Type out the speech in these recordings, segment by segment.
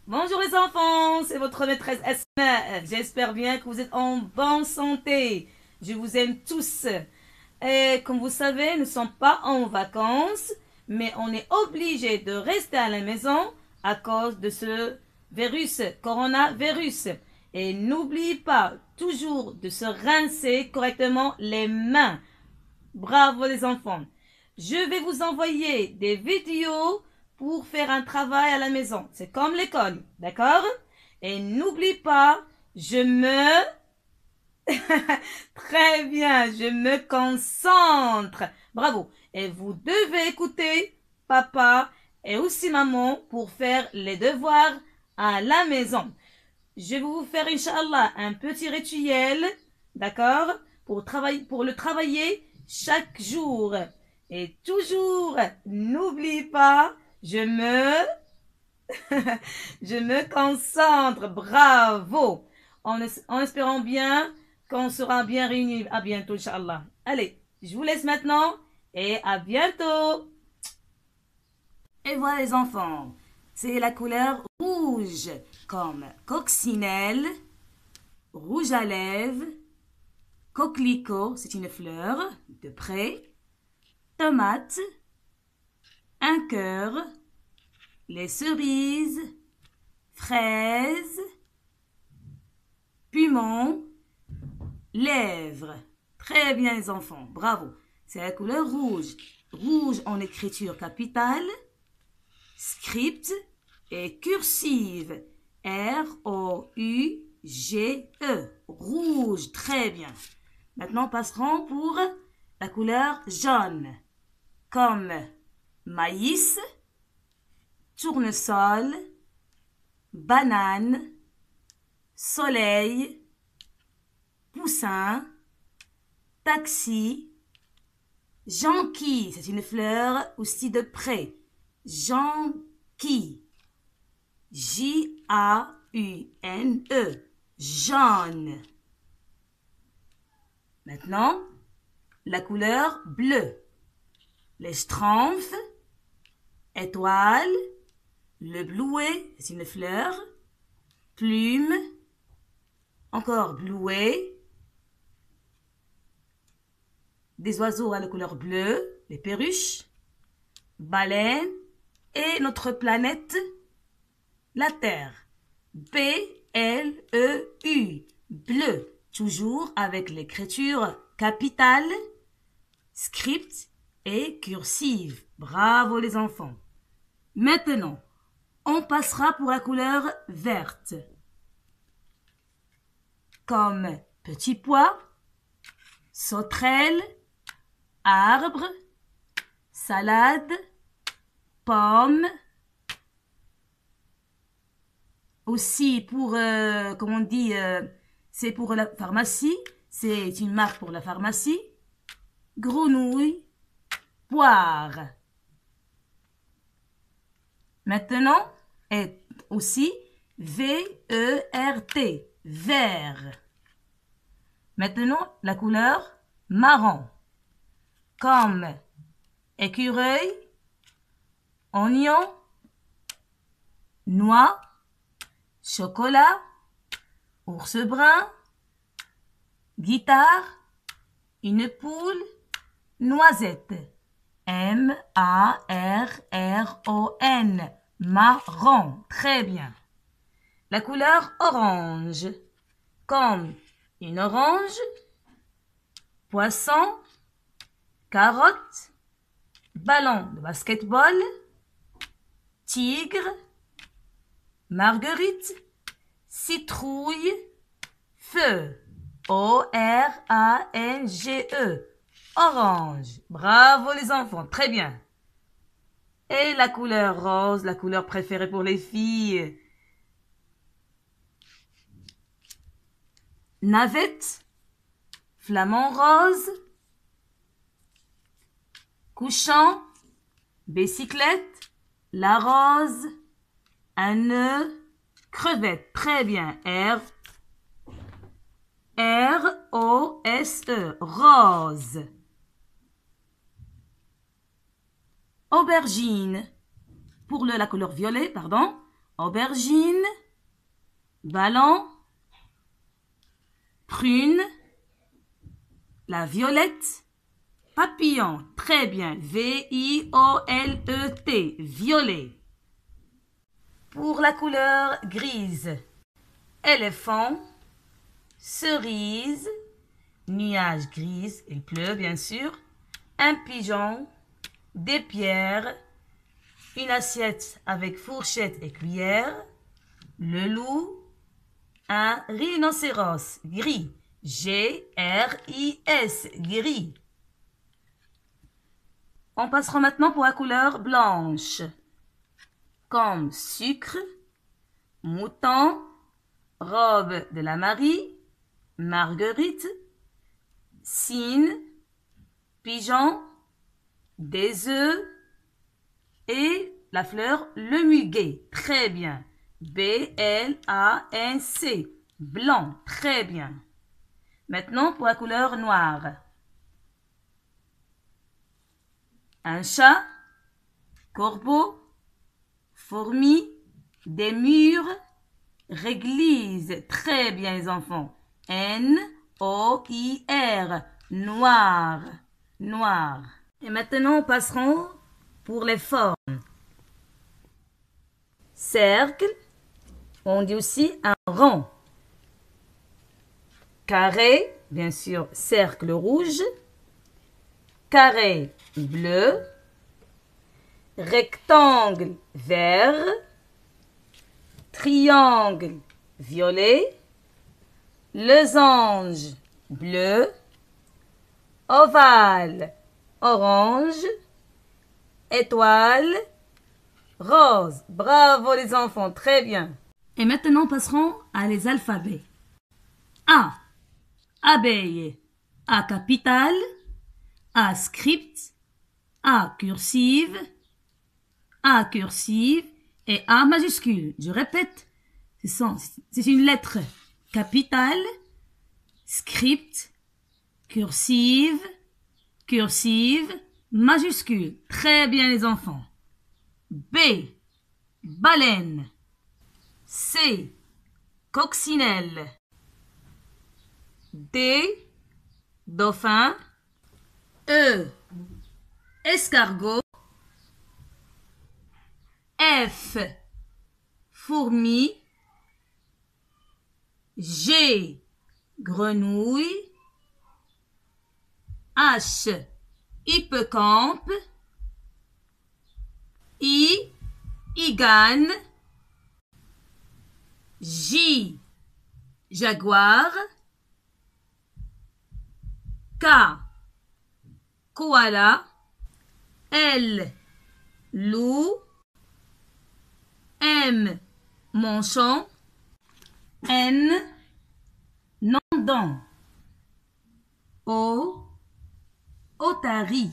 Bonjour les enfants, c'est votre maîtresse Esma. J'espère bien que vous êtes en bonne santé. Je vous aime tous. Et comme vous savez, nous ne sommes pas en vacances, mais on est obligé de rester à la maison à cause de ce virus, coronavirus. Et n'oubliez pas toujours de se rincer correctement les mains. Bravo les enfants. Je vais vous envoyer des vidéos pour faire un travail à la maison. C'est comme l'école, d'accord? Et n'oublie pas, je me... Très bien, je me concentre. Bravo. Et vous devez écouter papa et aussi maman pour faire les devoirs à la maison. Je vais vous faire, Inch'Allah, un petit rituel, d'accord? Pour le travailler chaque jour. Et toujours, n'oublie pas, je me concentre. Bravo. En espérant bien qu'on sera bien réunis. À bientôt, Inch'Allah. Allez, je vous laisse maintenant et à bientôt. Et voilà les enfants, c'est la couleur rouge, comme coccinelle, rouge à lèvres, coquelicot, c'est une fleur de près, tomate, un cœur, les cerises, fraises, piment, lèvres. Très bien les enfants, bravo. C'est la couleur rouge. Rouge en écriture capitale, script et cursive. R-O-U-G-E. Rouge, très bien. Maintenant, passerons pour la couleur jaune. Comme maïs, tournesol, banane, soleil, poussin, taxi, jonquille, c'est une fleur aussi de près. Jonquille. J-A-U-N-E. Jaune. Maintenant, la couleur bleue. Les schtroumpfs, étoile, le blouet, c'est une fleur, plume, encore blouet, des oiseaux à la couleur bleue, les perruches, baleines et notre planète, la Terre. B-L-E-U, bleu, toujours avec l'écriture capitale, script et cursive. Bravo les enfants. Maintenant, on passera pour la couleur verte. Comme petit pois, sauterelle, arbre, salade, pomme. Aussi pour, comme on dit, c'est pour la pharmacie. C'est une marque pour la pharmacie. Grenouille, poire. Maintenant, est aussi V-E-R-T, vert. Maintenant, la couleur marron. Comme écureuil, oignon, noix, chocolat, ours brun, guitare, une poule, noisette. M-A-R-R-O-N. Marron. Très bien. La couleur orange. Comme une orange, poisson, carotte, ballon de basketball, tigre, marguerite, citrouille, feu. O-R-A-N-G-E. Orange. Bravo les enfants. Très bien. Et la couleur rose, la couleur préférée pour les filles. Navette, flamant rose, couchant, bicyclette, la rose, un nœud, crevette. Très bien. R-O-S-E. Rose. Aubergine. Pour la couleur violet, pardon. aubergine, ballon, prune, la violette, papillon. Très bien. V-I-O-L-E-T. Violet. Pour la couleur grise, éléphant, cerise, nuage grise, il pleut bien sûr, un pigeon, des pierres, une assiette avec fourchette et cuillère, le loup, un rhinocéros gris, G-R-I-S, gris. On passera maintenant pour la couleur blanche, comme sucre, mouton, robe de la Marie, marguerite, cygne, pigeon, des œufs et la fleur le muguet. Très bien. B-L-A-N-C. Blanc. Très bien. Maintenant pour la couleur noire. Un chat, corbeau, fourmi, des murs, réglisse. Très bien les enfants. N-O-I-R. Noir. Noir. Et maintenant, passerons pour les formes. Cercle, on dit aussi un rond. Carré, bien sûr, cercle rouge. Carré bleu. Rectangle vert. Triangle violet. Losange bleu. Ovale orange. Étoile rose. Bravo les enfants, très bien. Et maintenant, passerons à les alphabets. A, abeille. A capitale. A script. A cursive. A cursive. Et A majuscule. Je répète, c'est une lettre capitale, script, cursive, cursive, majuscule. Très bien les enfants. B, baleine. C, coccinelle. D, dauphin. E, escargot. F, fourmi. G, grenouille. H, hippocampe. I, igane. J, jaguar. K, koala. L, loup. M, manchon. N, nandon. O, otarie.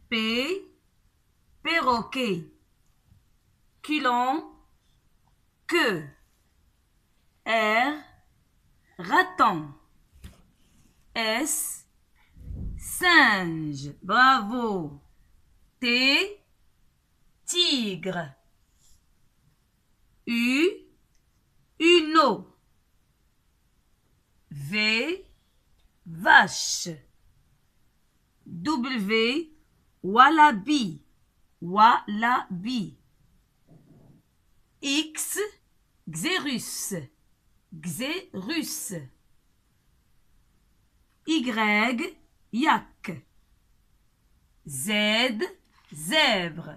P, perroquet. Culon, queue. R, raton. S, singe. Bravo. T, tigre. U, uno. V, vache. W, wallaby. Wallaby. X, xérus. Xérus. Y, yak. Z, zèbre.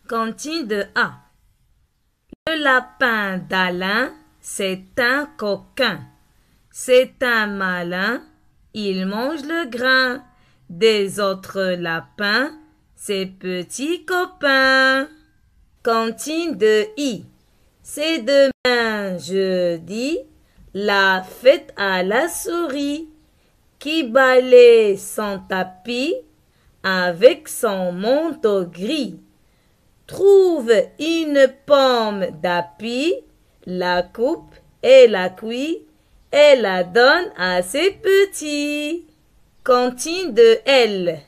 Cantine de A. Le lapin d'Alain, c'est un coquin. C'est un malin, il mange le grain des autres lapins, ses petits copains. Cantine de I. C'est demain jeudi, la fête à la souris, qui balaye son tapis avec son manteau gris. Trouve une pomme d'api, la coupe et la cuit et la donne à ses petits. Cantine de L.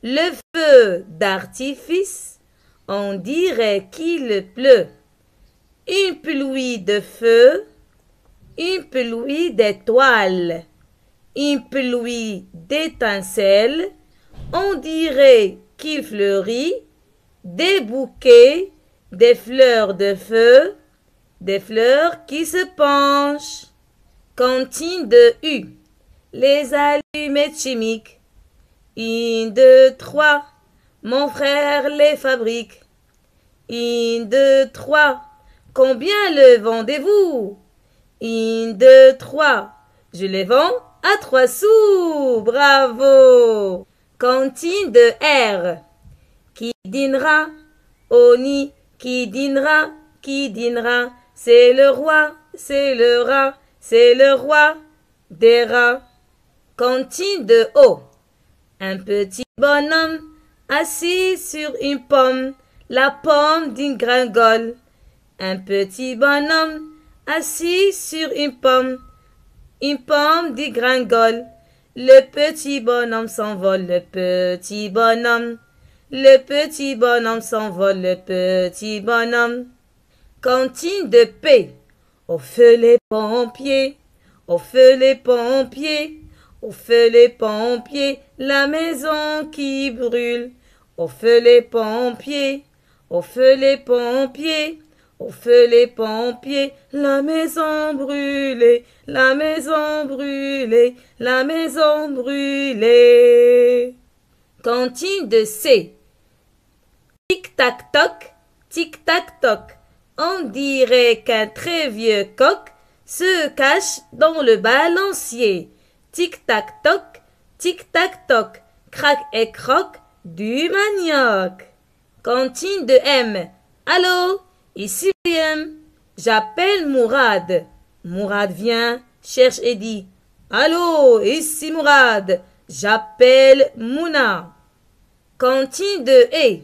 Le feu d'artifice, on dirait qu'il pleut. Une pluie de feu, une pluie d'étoiles, une pluie d'étincelles, on dirait qu'il fleurit, des bouquets, des fleurs de feu, des fleurs qui se penchent. Cantine de U, les allumettes chimiques. 1, 2, 3, mon frère les fabrique. 1, 2, 3, combien le vendez-vous? 1, 2, 3, je les vends à 3 sous. Bravo! Cantine de R. Qui dînera? Oni, qui dînera? Qui dînera? C'est le roi, c'est le rat, c'est le roi des rats. Cantine de O. Un petit bonhomme assis sur une pomme, la pomme d'une gringole. Un petit bonhomme assis sur une pomme d'une gringole. Le petit bonhomme s'envole, le petit bonhomme. Le petit bonhomme s'envole, le petit bonhomme. Cantine de P. Au feu les pompiers, au feu les pompiers, au feu les pompiers, la maison qui brûle. Au feu les pompiers, au feu les pompiers, au feu les pompiers, la maison brûlée, la maison brûlée, la maison brûlée. Cantine de C. Tic-tac-toc, tic-tac-toc. On dirait qu'un très vieux coq se cache dans le balancier. Tic-tac-toc, tic-tac-toc, crac et croc du manioc. Cantine de M. Allô, ici M. J'appelle Mourad. Mourad vient, cherche et dit. Allô, ici Mourad. J'appelle Mouna. Cantine de E.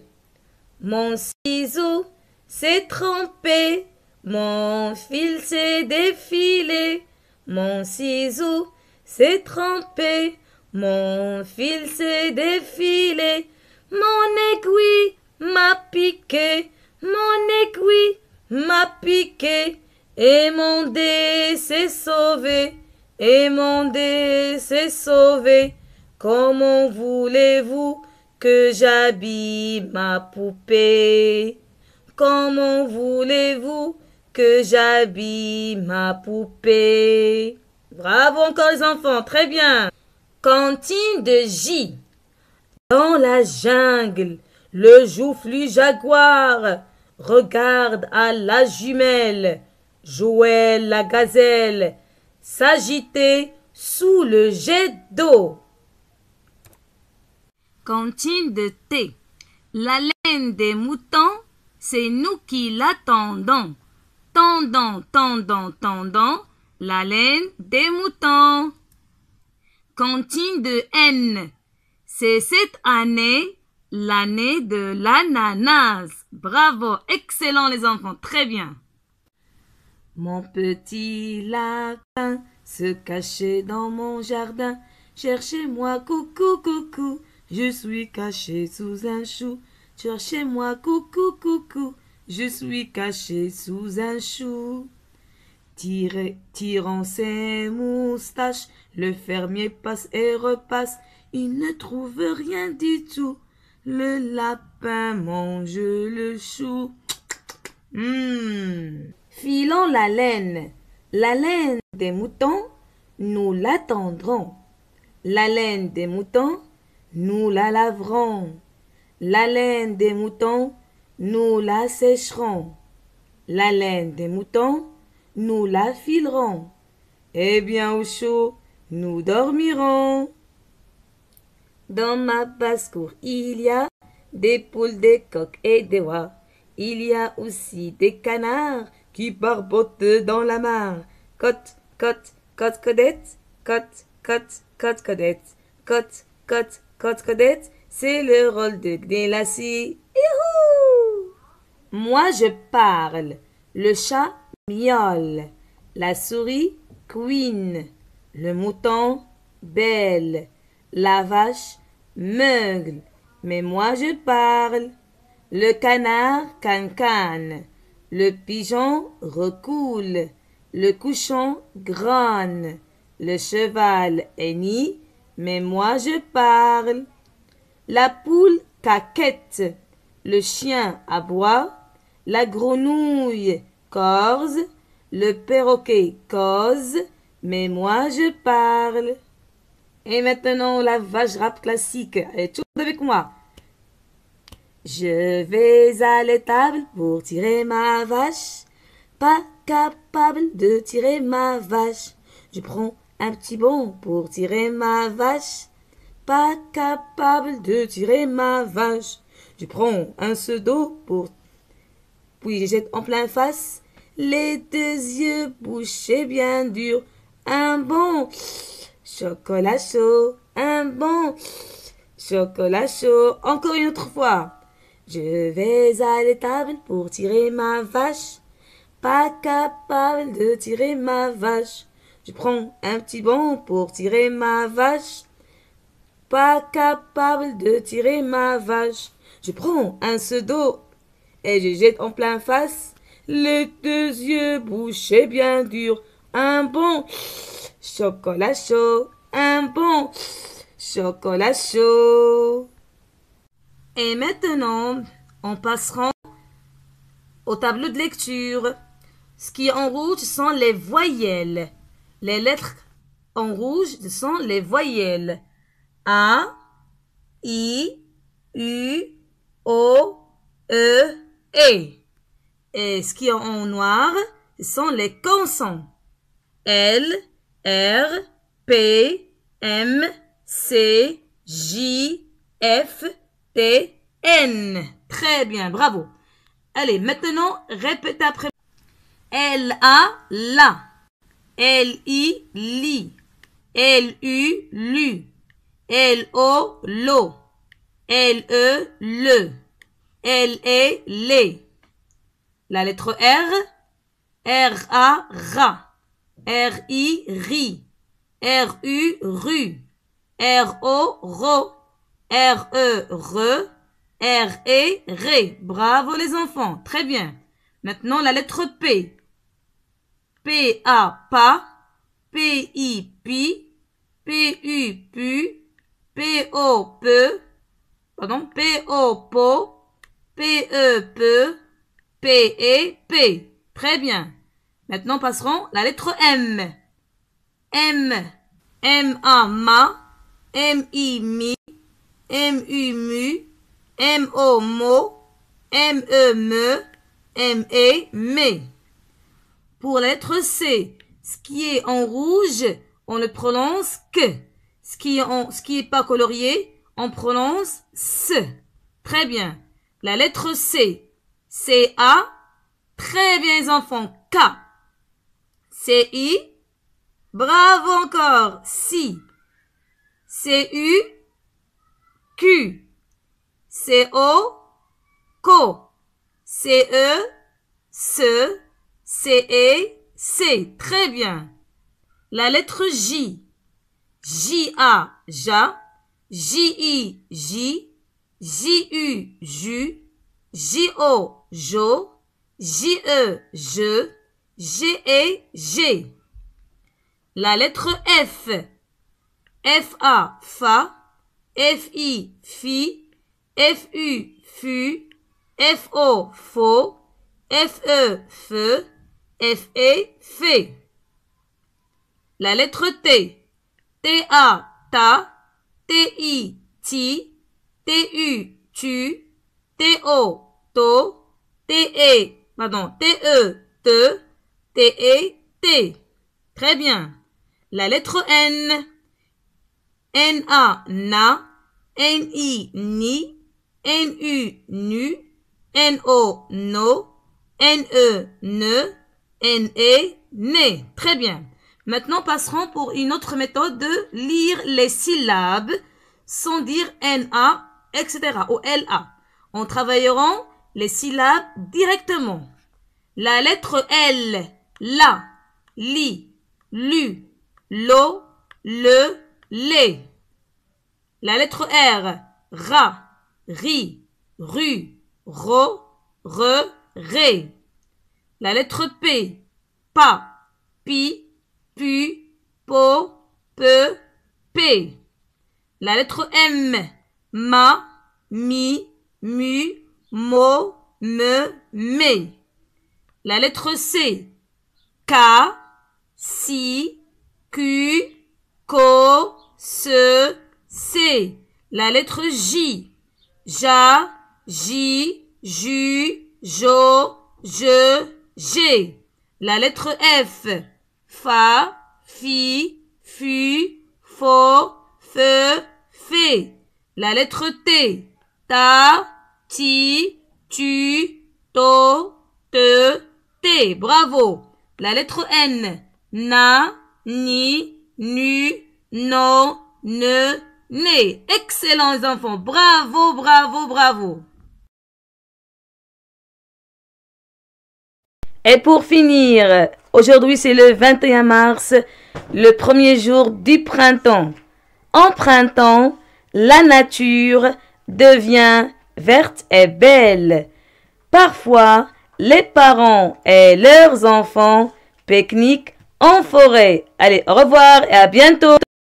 Mon ciseau s'est trempé, mon fil s'est défilé. Mon ciseau s'est trempé, mon fil s'est défilé. Mon aiguille m'a piqué, mon aiguille m'a piqué. Et mon dé s'est sauvé, et mon dé s'est sauvé. Comment voulez-vous que j'habille ma poupée? Comment voulez-vous que j'habille ma poupée? Bravo encore les enfants, très bien. Cantine de J. Dans la jungle, le joufflu jaguar regarde à la jumelle, Joël la gazelle, s'agiter sous le jet d'eau. Cantine de T. La laine des moutons, c'est nous qui l'attendons. Tendons, tendons, tendons, la laine des moutons. Cantine de N. C'est cette année, l'année de l'ananas. Bravo, excellent les enfants, très bien. Mon petit lapin se cachait dans mon jardin. Cherchez-moi, coucou, coucou. Je suis caché sous un chou. Cherchez-moi, coucou, coucou. Je suis caché sous un chou. Tirant ses moustaches, le fermier passe et repasse. Il ne trouve rien du tout. Le lapin mange le chou. Filons la laine des moutons, nous l'attendrons. La laine des moutons, nous la laverons. La laine des moutons, nous la sécherons. La laine des moutons, nous la filerons. Eh bien au chaud, nous dormirons. Dans ma basse-cour, il y a des poules, des coqs et des oies. Il y a aussi des canards qui barbotent dans la mare. Cote, cote, cote, codette, cote, cote, cote, codette, cote, cote, cote, codette, c'est le rôle de Gnélassie. Youhou! Moi je parle, le chat miaule, la souris couine, le mouton bêle, la vache meugle, mais moi je parle. Le canard cancane. Le pigeon recoule. Le cochon grogne. Le cheval hennit, mais moi je parle. La poule caquette. Le chien aboie. La grenouille corse. Le perroquet cause, mais moi je parle. Et maintenant la vache rap classique. Et tout avec moi. Je vais à l'étable pour tirer ma vache. Pas capable de tirer ma vache. Je prends un petit bond pour tirer ma vache. Pas capable de tirer ma vache. Je prends un seau d'eau puis je jette en plein face. Les deux yeux bouchés bien durs. Un bon chocolat chaud. Un bon chocolat chaud. Encore une autre fois. Je vais à l'étable pour tirer ma vache. Pas capable de tirer ma vache. Je prends un petit bond pour tirer ma vache. Pas capable de tirer ma vache. Je prends un seau d'eau et je jette en plein face. Les deux yeux bouchés bien durs. Un bon chocolat chaud. Un bon chocolat chaud. Et maintenant, on passera au tableau de lecture. Ce qui est en rouge sont les voyelles. Les lettres en rouge sont les voyelles. A, I, U, O, E, E. Et ce qui est en noir, ce sont les consonnes. L, R, P, M, C, J, F, T, N. Très bien, bravo. Allez, maintenant, répétez après. L-A, la. L-I, li. L-U, lu. L-O, lo. L-E, le. L-E, les. La lettre R. R-A, ra. R-I, ri. R-U, ru. R-O, ro. R-E, re. R-E, ré. Bravo les enfants. Très bien. Maintenant la lettre P. P-A, pa. P-I, pi. P-U, pu. P-O, peu. Pardon. P-O, po. P-E, peu. P-E, P. Très bien. Maintenant, passerons la lettre M. M. M-A, ma. M-I, mi. M-U, mu. M-O, mo. M-E, me. M-E, me. Pour la lettre C, ce qui est en rouge, on ne prononce que. Ce qui est pas colorié, on prononce se. Très bien. La lettre C. C-A. Très bien les enfants. K. C-I. Bravo encore. Si. C-U. Q. C-O. Co. C-E. Se. C-E. C. Très bien. La lettre J. J-A. Ja. J-I. J. J-U. Ju. J-O. Jo. J-E. Je. G-E. G. La lettre F. F-A. Fa. F-I. Fi. F-U. Fu. F-O. Faux. F-E. Feu. F-E. Fait. La lettre T. T-A. Ta. T-I. Ti. T-U. Tu. T-O. To. T-E. Pardon. T-E. Te. T-E. T. Très bien. La lettre N. N-A. Na. N-I. Ni. N-U. Nu. N-O. No. N-E. Ne. N-E. Ne. Très bien. Maintenant, passerons pour une autre méthode de lire les syllabes sans dire N-A, etc. ou L-A. On travaillera les syllabes directement. La lettre L. La. Li. Lu. Lo. Le. Les. La lettre R. Ra. Ri. Ru. ro, re, ré. La lettre P, pa, pi, pu, po, pe, p. La lettre M, ma, mi, mu, mo, me, mé. La lettre C, ka, si, cu, ko, se, sé. La lettre J, ja, ji, ju, jo, je, j'ai. La lettre F, fa, fi, fu, fo, fe, fé. La lettre T, ta, ti, tu, to, te, té. Bravo. La lettre N, na, ni, nu, no, ne, né. Excellents enfants. Bravo, bravo, bravo. Et pour finir, aujourd'hui c'est le 21 mars, le premier jour du printemps. En printemps, la nature devient verte et belle. Parfois, les parents et leurs enfants pique-niquent en forêt. Allez, au revoir et à bientôt.